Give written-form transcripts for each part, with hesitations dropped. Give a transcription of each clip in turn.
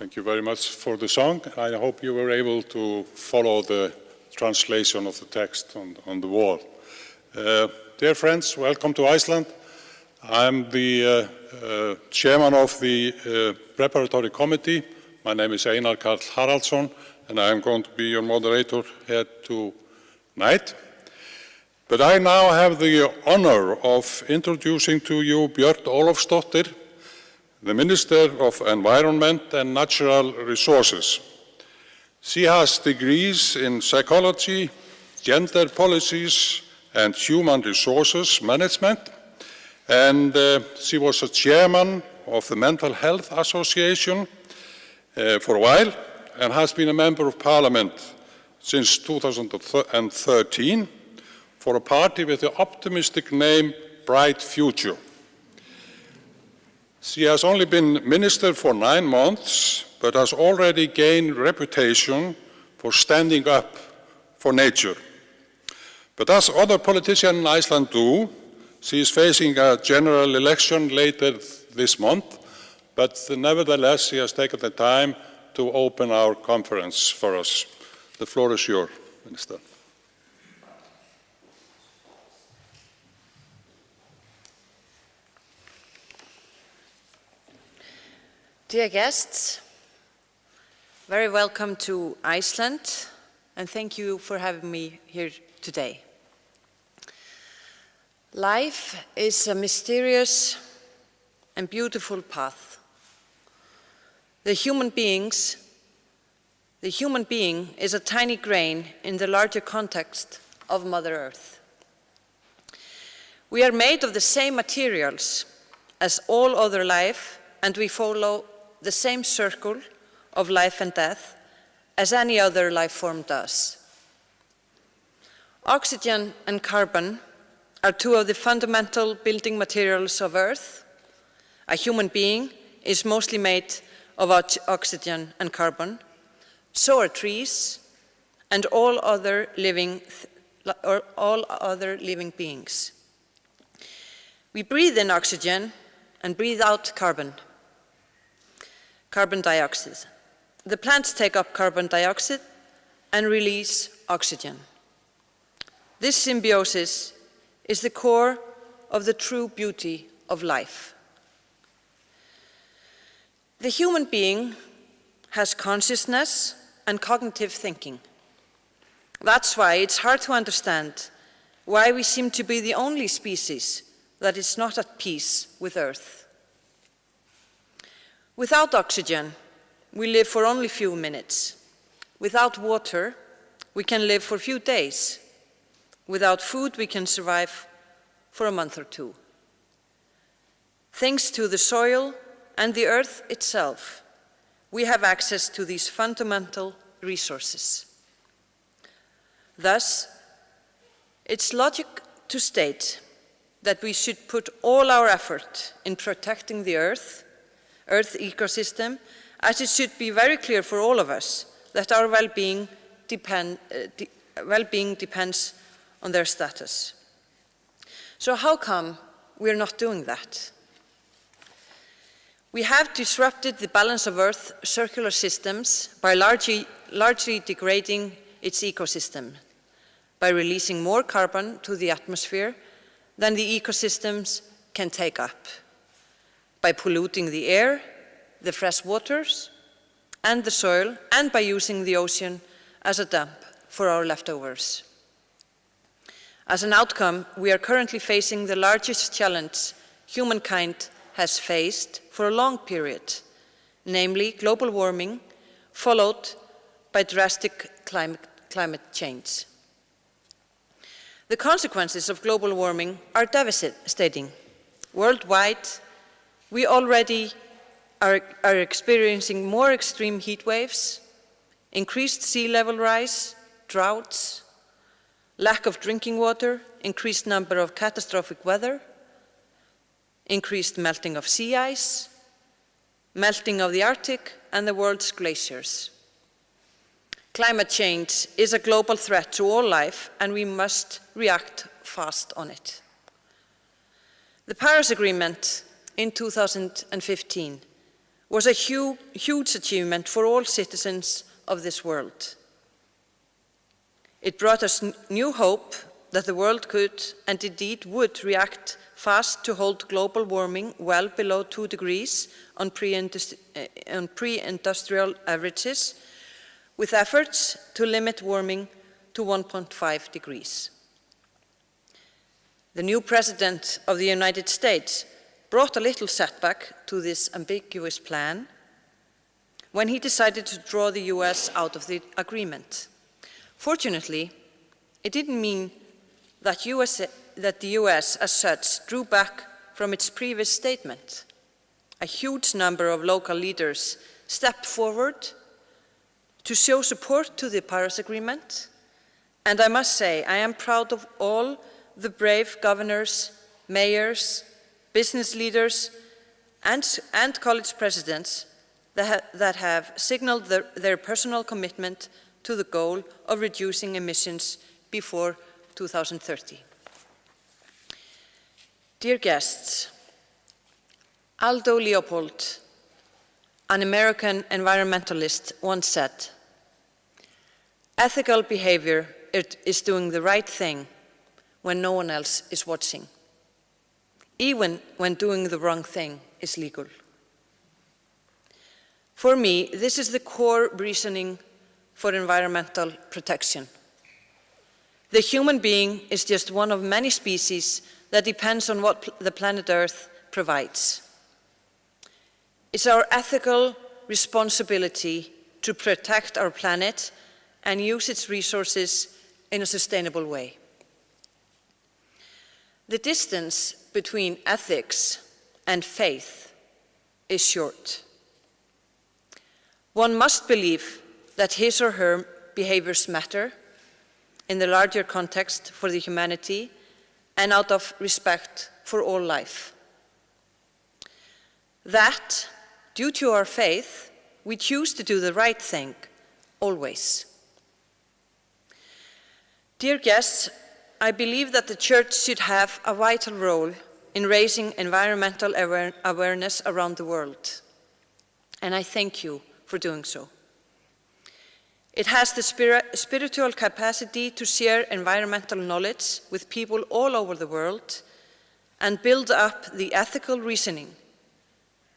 Thank you very much for the song. I hope you were able to follow the translation of the text on the wall. Dear friends, welcome to Iceland. I'm the chairman of the preparatory committee. My name is Einar Karl Haraldsson, and I'm going to be your moderator here tonight. But I now have the honor of introducing to you Björt Ólafsdóttir, the Minister of Environment and Natural Resources. She has degrees in psychology, gender policies, and human resources management, and she was a chairman of the Mental Health Association for a while, and has been a member of Parliament since 2013 for a party with the optimistic name Bright Future. She has only been minister for 9 months, but has already gained reputation for standing up for nature. But as other politicians in Iceland do, she is facing a general election later this month, but nevertheless, she has taken the time to open our conference for us. The floor is yours, Minister. Dear guests, very welcome to Iceland, and thank you for having me here today. Life is a mysterious and beautiful path. The human being is a tiny grain in the larger context of Mother Earth. We are made of the same materials as all other life, and we follow the same circle of life and death as any other life form does. Oxygen and carbon are two of the fundamental building materials of Earth. A human being is mostly made of oxygen and carbon. So are trees and all other living beings. We breathe in oxygen and breathe out carbon dioxide. The plants take up carbon dioxide and release oxygen. This symbiosis is the core of the true beauty of life. The human being has consciousness and cognitive thinking. That's why it's hard to understand why we seem to be the only species that is not at peace with Earth. Without oxygen, we live for only a few minutes. Without water, we can live for a few days. Without food, we can survive for a month or two. Thanks to the soil and the earth itself, we have access to these fundamental resources. Thus, it's logic to state that we should put all our effort in protecting the Earth ecosystem, as it should be very clear for all of us that our well-being depends on their status. So how come we're not doing that? We have disrupted the balance of Earth's circular systems by largely degrading its ecosystem, by releasing more carbon to the atmosphere than the ecosystems can take up, by polluting the air, the fresh waters, and the soil, and by using the ocean as a dump for our leftovers. As an outcome, we are currently facing the largest challenge humankind has faced for a long period, namely global warming, followed by drastic climate change. The consequences of global warming are devastating. Worldwide, we already are experiencing more extreme heat waves, increased sea level rise, droughts, lack of drinking water, increased number of catastrophic weather, increased melting of sea ice, melting of the Arctic and the world's glaciers. Climate change is a global threat to all life, and we must react fast on it. The Paris Agreement in 2015 was a huge achievement for all citizens of this world. It brought us new hope that the world could, and indeed would, react fast to hold global warming well below 2 degrees on pre-industrial averages, with efforts to limit warming to 1.5 degrees. The new President of the United States brought a little setback to this ambiguous plan when he decided to draw the US out of the agreement. Fortunately, it didn't mean that the US as such drew back from its previous statement. A huge number of local leaders stepped forward to show support to the Paris Agreement, and I must say I am proud of all the brave governors, mayors, business leaders, and college presidents that have signaled their personal commitment to the goal of reducing emissions before 2030. Dear guests, Aldo Leopold, an American environmentalist, once said, "Ethical behavior is doing the right thing when no one else is watching, even when doing the wrong thing is legal." For me, this is the core reasoning for environmental protection. The human being is just one of many species that depends on what the planet Earth provides. It's our ethical responsibility to protect our planet and use its resources in a sustainable way. The distance between ethics and faith is short. One must believe that his or her behaviors matter in the larger context for the humanity and out of respect for all life. That, due to our faith, we choose to do the right thing, always. Dear guests, I believe that the Church should have a vital role in raising environmental awareness around the world, and I thank you for doing so. It has the spiritual capacity to share environmental knowledge with people all over the world and build up the ethical reasoning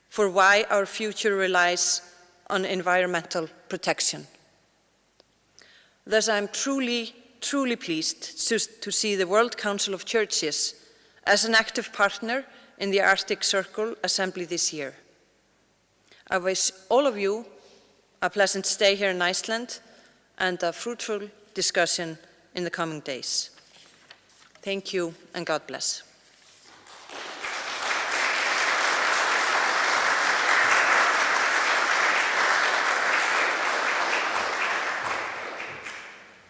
for why our future relies on environmental protection. Thus, I'm truly pleased to see the World Council of Churches as an active partner in the Arctic Circle Assembly this year. I wish all of you a pleasant stay here in Iceland and a fruitful discussion in the coming days. Thank you and God bless.